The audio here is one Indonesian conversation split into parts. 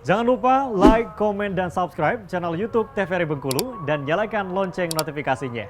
Jangan lupa like, komen, dan subscribe channel YouTube TVRI Bengkulu dan nyalakan lonceng notifikasinya.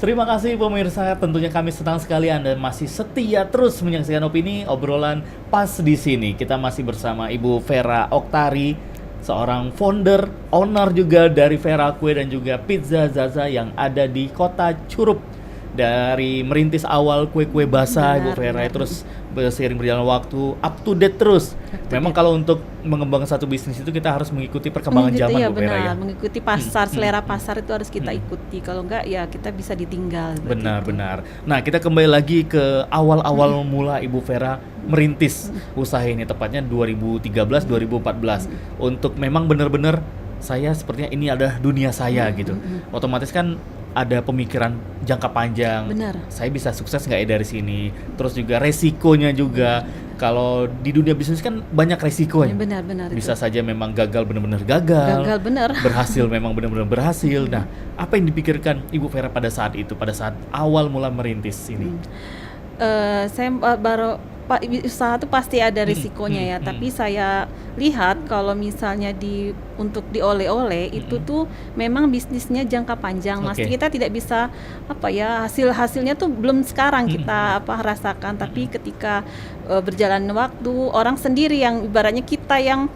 Terima kasih pemirsa, tentunya kami senang sekali Anda masih setia terus menyaksikan opini obrolan pas di sini. Kita masih bersama Ibu Vera Oktari, seorang founder, owner juga dari Vera Kue dan juga Pizza Zaza yang ada di Kota Curup. Dari merintis awal kue-kue basah, Ibu Vera, terus seiring berjalan waktu up to date terus. Memang kalau untuk mengembangkan satu bisnis itu kita harus mengikuti perkembangan zaman, ya, Bu Vera, ya. Mengikuti pasar, selera pasar itu harus kita ikuti. Kalau enggak ya kita bisa ditinggal. Benar-benar. Nah, kita kembali lagi ke awal-awal mula Ibu Vera merintis usaha ini, tepatnya 2013-2014. Untuk memang benar-benar saya sepertinya ini adalah dunia saya gitu. Otomatis kan ada pemikiran jangka panjang. Benar. Saya bisa sukses nggak ya dari sini? Terus juga resikonya juga. Kalau di dunia bisnis kan banyak resiko ya. Benar-benar. Bisa saja memang gagal benar-benar gagal. Gagal benar. Berhasil memang benar-benar berhasil. Nah, apa yang dipikirkan Ibu Vera pada saat itu, pada saat awal mula merintis ini? Saya usaha itu pasti ada risikonya ya, tapi saya lihat kalau misalnya untuk dioleh-oleh itu tuh memang bisnisnya jangka panjang, Mas. Kita tidak bisa hasilnya tuh belum sekarang kita rasakan, tapi ketika berjalan waktu, orang sendiri yang ibaratnya kita yang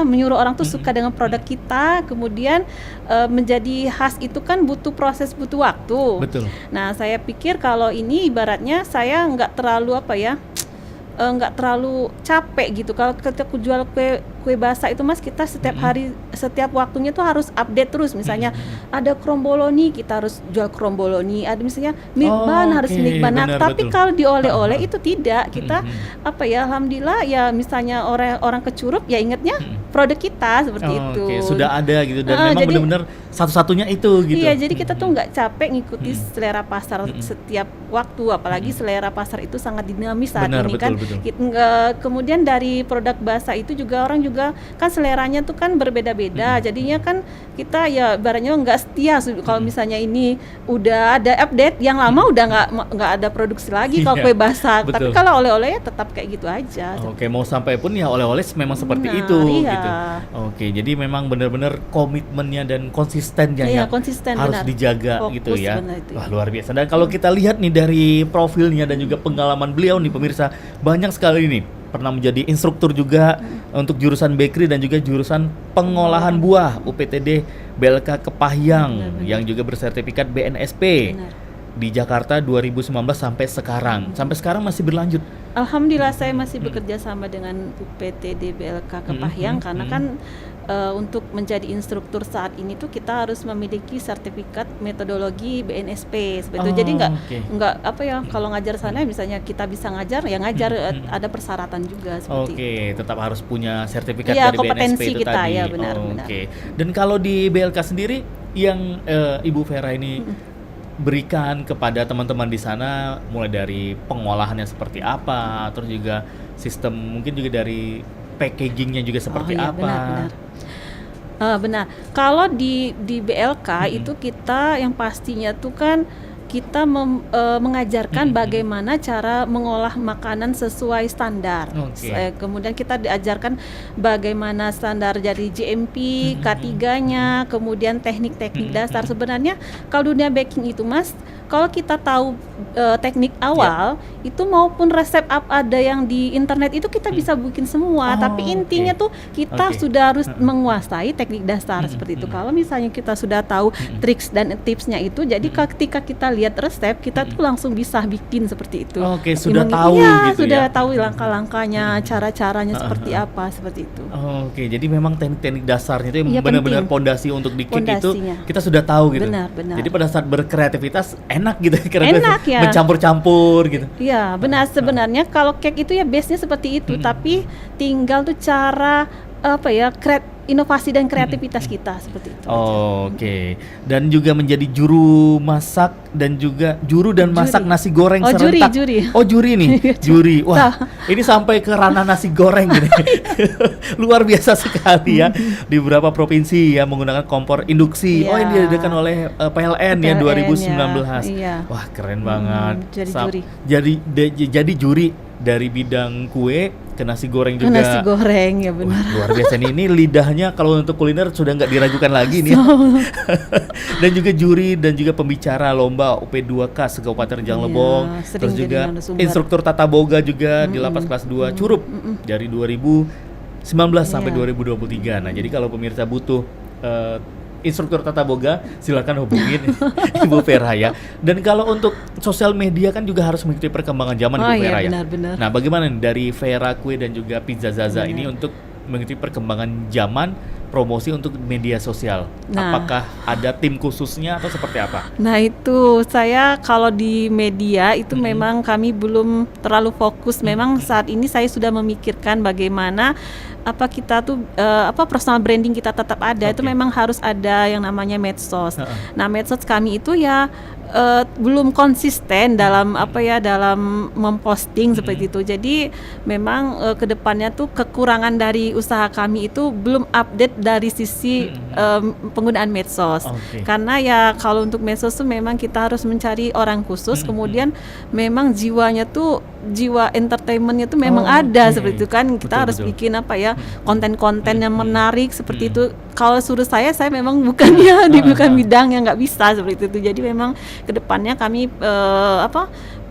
menyuruh orang tuh suka dengan produk kita, kemudian menjadi khas itu kan butuh proses, butuh waktu. Betul. Nah, saya pikir kalau ini ibaratnya saya nggak terlalu nggak terlalu capek gitu. Kalau kita jual kue basah itu, Mas, kita setiap hari, setiap waktunya tuh harus update terus. Misalnya ada kromboloni, kita harus jual kromboloni. Ada misalnya milk bun, harus milk bun. Nah, tapi kalau dioleh-oleh itu tidak. Kita alhamdulillah ya, misalnya orang ke Curup ya ingatnya produk kita seperti itu. Sudah ada gitu dan memang benar-benar satu-satunya itu gitu. Iya, jadi kita tuh nggak capek ngikuti selera pasar setiap waktu, apalagi selera pasar itu sangat dinamis saat ini kan. Kemudian dari produk basah itu juga orang juga kan seleranya tuh kan berbeda-beda. Jadinya kan kita ya ibaratnya nggak setia kalau misalnya ini udah ada update, yang lama udah nggak ada produksi lagi kalau kue basah. Tapi kalau oleh-oleh ya tetap kayak gitu aja. Mau sampai pun ya oleh-oleh memang seperti itu gitu. Jadi memang benar-benar komitmennya dan konsistennya yang harus dijaga. Fokus, gitu ya. Wah, luar biasa. Dan kalau kita lihat nih dari profilnya dan juga pengalaman beliau nih pemirsa, banyak sekali nih. Pernah menjadi instruktur juga untuk jurusan bakery dan juga jurusan pengolahan buah UPTD BLK Kepahyang yang juga bersertifikat BNSP. Di Jakarta 2019 sampai sekarang. Sampai sekarang masih berlanjut. Alhamdulillah saya masih bekerja sama dengan UPTD BLK Kepahyang karena kan untuk menjadi instruktur saat ini tuh kita harus memiliki sertifikat metodologi BNSP seperti itu. Jadi nggak kalau ngajar sana misalnya kita bisa ngajar ya ngajar, ada persyaratan juga seperti itu. Tetap harus punya sertifikat dari kompetensi BNSP itu kita tadi. Ya benar. Dan kalau di BLK sendiri yang Ibu Vera ini berikan kepada teman-teman di sana, mulai dari pengolahannya seperti apa, terus juga sistem mungkin juga dari packagingnya juga seperti apa. Benar. Kalau di BLK itu kita yang pastinya tuh kan kita mengajarkan bagaimana cara mengolah makanan sesuai standar. Kemudian kita diajarkan bagaimana standar dari GMP, K3-nya, kemudian teknik-teknik dasar. Sebenarnya kalau dunia baking itu, Mas, kalau kita tahu teknik awal itu maupun resep ada yang di internet itu kita bisa bikin semua. Tapi intinya tuh kita sudah harus menguasai teknik dasar seperti itu. Kalau misalnya kita sudah tahu triks dan tipsnya itu, jadi ketika kita lihat resep kita tuh langsung bisa bikin seperti itu. Sudah tahu gitu sudah ya. tahu langkah-langkahnya, cara-caranya seperti apa seperti itu. Jadi memang teknik-teknik dasarnya itu yang benar-benar pondasi untuk bikin itu kita sudah tahu gitu. Benar. Jadi pada saat berkreativitas enak gitu, enak ya, mencampur-campur gitu. Iya benar. Sebenarnya kalau cake itu ya base-nya seperti itu, tapi tinggal tuh cara inovasi dan kreativitas kita seperti itu. Oke. Dan juga menjadi juru masak dan juga juru dan masak nasi goreng serentak. Juri. Oh, juri nih. Juri. Wah, ini sampai ke ranah nasi goreng gini. Luar biasa sekali ya. Di beberapa provinsi ya menggunakan kompor induksi. Oh, ini diadakan oleh PLN ya 2019. Iya. Wah, keren banget. Jadi juri. Jadi juri dari bidang kue ke nasi goreng juga. Nasi goreng ya benar. Wah, luar biasa nih. Ini lidahnya kalau untuk kuliner sudah nggak diragukan lagi nih. Dan juga juri dan juga pembicara lomba UP2K se-Kabupaten Rejang Lebong. Terus juga instruktur tata boga juga di Lapas Kelas 2 Curup dari 2019 sampai 2023. Nah, jadi kalau pemirsa butuh instruktur tata boga, silakan hubungin Ibu Vera ya. Dan kalau untuk sosial media kan juga harus mengikuti perkembangan zaman Ibu Vera ya. Benar. Nah, bagaimana nih dari Vera Kue dan juga Pizza Zaza ini untuk mengikuti perkembangan zaman promosi untuk media sosial? Apakah ada tim khususnya atau seperti apa? Nah, itu saya kalau di media itu memang kami belum terlalu fokus. Memang saat ini saya sudah memikirkan bagaimana kita tuh personal branding kita tetap ada. Itu memang harus ada yang namanya medsos. Nah, medsos kami itu ya belum konsisten dalam dalam memposting seperti itu. Jadi memang kedepannya tuh kekurangan dari usaha kami itu belum update dari sisi penggunaan medsos. Karena ya kalau untuk medsos tuh memang kita harus mencari orang khusus. Kemudian memang jiwanya tuh jiwa entertainmentnya tuh memang ada seperti itu kan. Kita harus bikin konten-konten yang menarik seperti itu. Kalau suruh saya memang bukannya bukan bidang yang nggak bisa seperti itu. Jadi memang kedepannya kami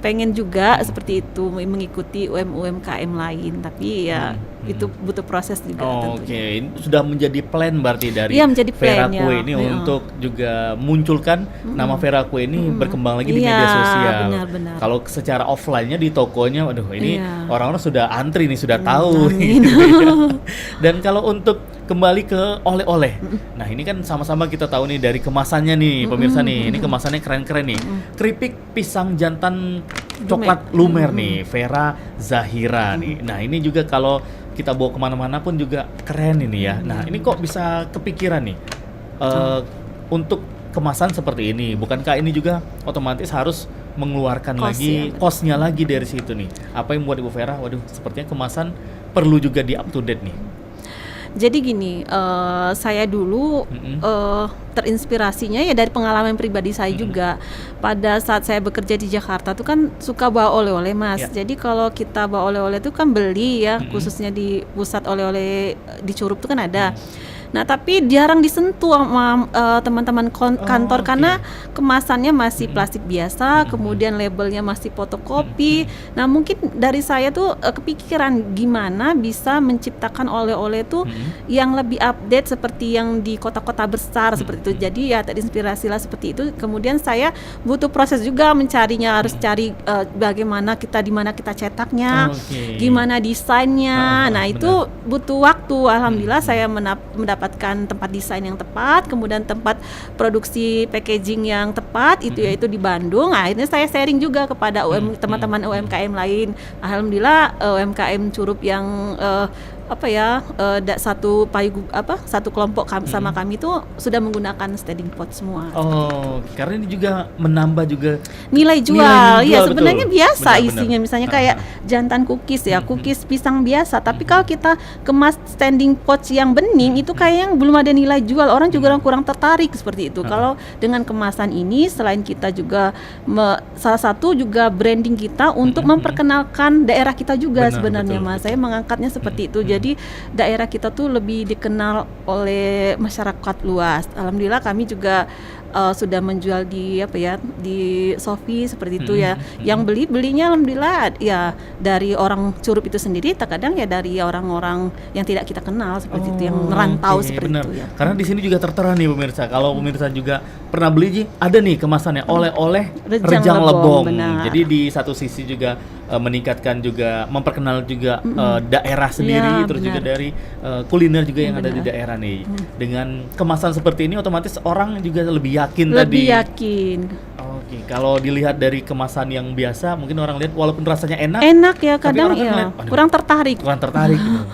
pengen juga seperti itu mengikuti UMKM lain, tapi ya itu butuh proses juga tentunya. Sudah menjadi plan berarti dari Vera Kue ini untuk juga munculkan nama Vera Kue ini berkembang lagi di media sosial. Benar. Kalau secara offline-nya di tokonya, ini orang-orang sudah antri nih, sudah tahu. Dan kalau untuk kembali ke oleh-oleh, nah ini kan sama-sama kita tahu nih dari kemasannya nih pemirsa nih, ini kemasannya keren-keren nih. Keripik pisang jantan coklat lumer nih, Vera Zahira nih. Nah ini juga kalau kita bawa kemana-mana pun juga keren ini ya. Nah ini kok bisa kepikiran nih untuk kemasan seperti ini? Bukankah ini juga otomatis harus mengeluarkan kosnya lagi dari situ nih? Apa yang membuat Ibu Vera, waduh sepertinya kemasan perlu juga di up to date nih? Jadi gini, saya dulu terinspirasinya ya dari pengalaman pribadi saya juga. Pada saat saya bekerja di Jakarta tuh kan suka bawa oleh-oleh Mas. Jadi kalau kita bawa oleh-oleh tuh kan beli ya, khususnya di pusat oleh-oleh di Curup tuh kan ada. Nah tapi jarang disentuh sama teman-teman kantor karena kemasannya masih plastik biasa, kemudian labelnya masih fotokopi. Nah mungkin dari saya tuh kepikiran gimana bisa menciptakan oleh-oleh tuh yang lebih update seperti yang di kota-kota besar seperti itu. Jadi ya terinspirasilah seperti itu. Kemudian saya butuh proses juga mencarinya, harus cari bagaimana di mana kita cetaknya, gimana desainnya. Nah itu butuh waktu. Alhamdulillah saya mendapatkan tempat desain yang tepat, kemudian tempat produksi packaging yang tepat, itu yaitu di Bandung. Akhirnya saya sharing juga kepada teman-teman UMKM lain. Alhamdulillah UMKM Curup yang satu kelompok sama kami itu sudah menggunakan standing pot semua. Karena ini juga menambah juga nilai jual. Ya sebenarnya betul. Biasa isinya misalnya kayak jantan cookies ya, cookies pisang biasa. Tapi kalau kita kemas standing pot yang bening itu kayak yang belum ada nilai jual, orang juga kurang tertarik seperti itu. Kalau dengan kemasan ini selain kita juga salah satu juga branding kita untuk memperkenalkan daerah kita juga sebenarnya Mas. Saya mengangkatnya seperti itu. Jadi daerah kita tuh lebih dikenal oleh masyarakat luas. Alhamdulillah kami juga sudah menjual di Shopee seperti itu ya. Yang belinya alhamdulillah ya dari orang Curup itu sendiri, terkadang ya dari orang-orang yang tidak kita kenal seperti itu, yang merantau seperti itu ya. Karena di sini juga tertera nih pemirsa, kalau pemirsa juga pernah beli ada nih kemasannya oleh-oleh Rejang Lebong. Jadi di satu sisi juga meningkatkan juga, memperkenal juga daerah sendiri, terus juga dari kuliner juga yang ada di daerah nih. Dengan kemasan seperti ini otomatis orang juga lebih yakin. Kalau dilihat dari kemasan yang biasa, mungkin orang lihat walaupun rasanya enak ya kadang ya kurang tertarik gitu.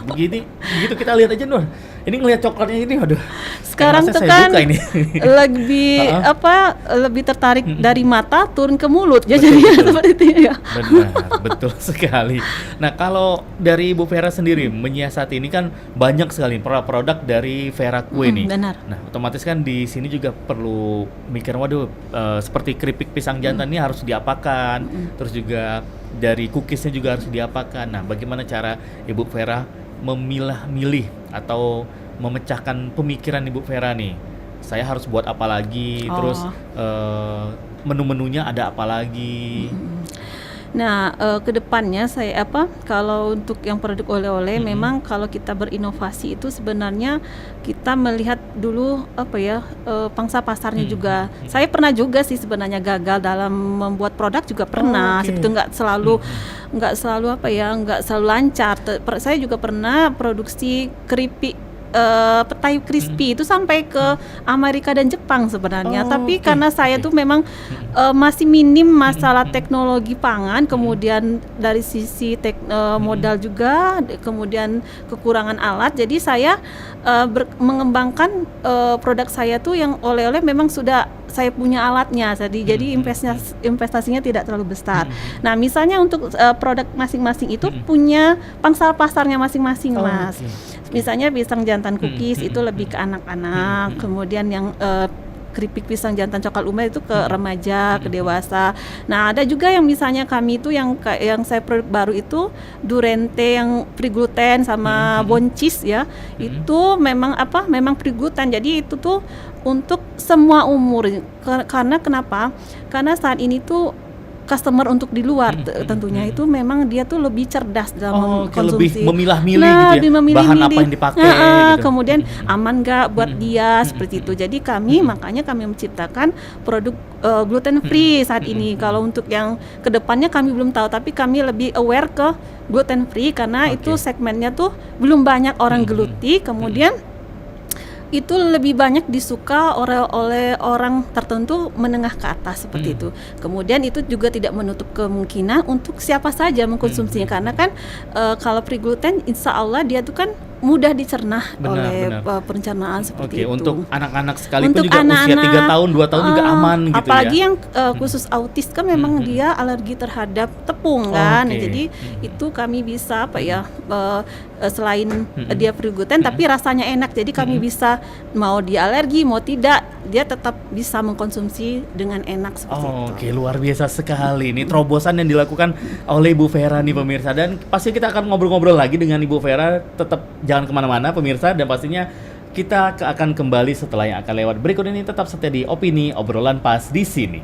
Begitu kita lihat aja Nur, Ini ngelihat coklatnya ini, aduh. Sekarang tuh kan lebih lebih tertarik dari mata turun ke mulut, jadi seperti itu ya. Benar, betul sekali. Nah, kalau dari Ibu Vera sendiri menyiasati ini kan banyak sekali produk dari Vera Kue nih. Benar. Nah, otomatis kan di sini juga perlu mikir, waduh, seperti keripik pisang jantan ini harus diapakan, terus juga dari cookiesnya juga harus diapakan. Nah, bagaimana cara Ibu Vera memilah-milih atau memecahkan pemikiran Ibu Vera nih? Saya harus buat apa lagi? Terus menu-menunya ada apa lagi? Nah, kedepannya saya kalau untuk yang produk oleh-oleh, memang kalau kita berinovasi itu sebenarnya kita melihat dulu pangsa pasarnya juga. Saya pernah juga sih sebenarnya gagal dalam membuat produk juga pernah. Itu nggak selalu lancar. Saya juga pernah produksi keripik petayu crispy itu sampai ke Amerika dan Jepang sebenarnya. Tapi karena saya tuh memang masih minim masalah teknologi pangan, kemudian dari sisi modal juga, kemudian kekurangan alat. Jadi saya mengembangkan produk saya tuh yang oleh-oleh memang sudah saya punya alatnya, jadi investasinya tidak terlalu besar. Nah, misalnya untuk produk masing-masing itu punya pangsa pasarnya masing-masing, Mas. Misalnya pisang jantan cookies itu lebih ke anak-anak, kemudian yang keripik pisang jantan coklat umai itu ke remaja, ke dewasa. Nah, ada juga yang misalnya kami itu yang saya produk baru itu Durente yang free gluten sama boncis ya. Itu memang free gluten. Jadi itu tuh untuk semua umur. Karena kenapa? Karena saat ini tuh customer untuk di luar tentunya itu memang dia tuh lebih cerdas dalam konsumsi, lebih memilah-milih gitu ya, lebih memilih-milih bahan apa yang dipakai gitu. Kemudian aman nggak buat dia seperti itu. Jadi makanya kami menciptakan produk gluten free saat ini. Kalau untuk yang kedepannya kami belum tahu, tapi kami lebih aware ke gluten free karena itu segmennya tuh belum banyak orang geluti, kemudian itu lebih banyak disuka oleh orang tertentu menengah ke atas seperti itu. Kemudian itu juga tidak menutup kemungkinan untuk siapa saja mengkonsumsinya, karena kan kalau free gluten insya Allah dia tuh kan mudah dicerna oleh pencernaan seperti itu. Untuk anak-anak sekalipun juga usia 3 tahun, 2 tahun juga aman gitu. Apalagi yang khusus autis kan memang dia alergi terhadap tepung kan. Jadi itu kami bisa selain dia free gluten tapi rasanya enak. Jadi kami bisa mau dia alergi mau tidak, dia tetap bisa mengkonsumsi dengan enak seperti itu. Oke, luar biasa sekali. Ini terobosan yang dilakukan oleh Ibu Vera nih pemirsa, dan pasti kita akan ngobrol-ngobrol lagi dengan Ibu Vera. Tetap jangan kemana-mana pemirsa, dan pastinya kita akan kembali setelah yang akan lewat berikut ini. Tetap setia di Opini Obrolan Pas di sini.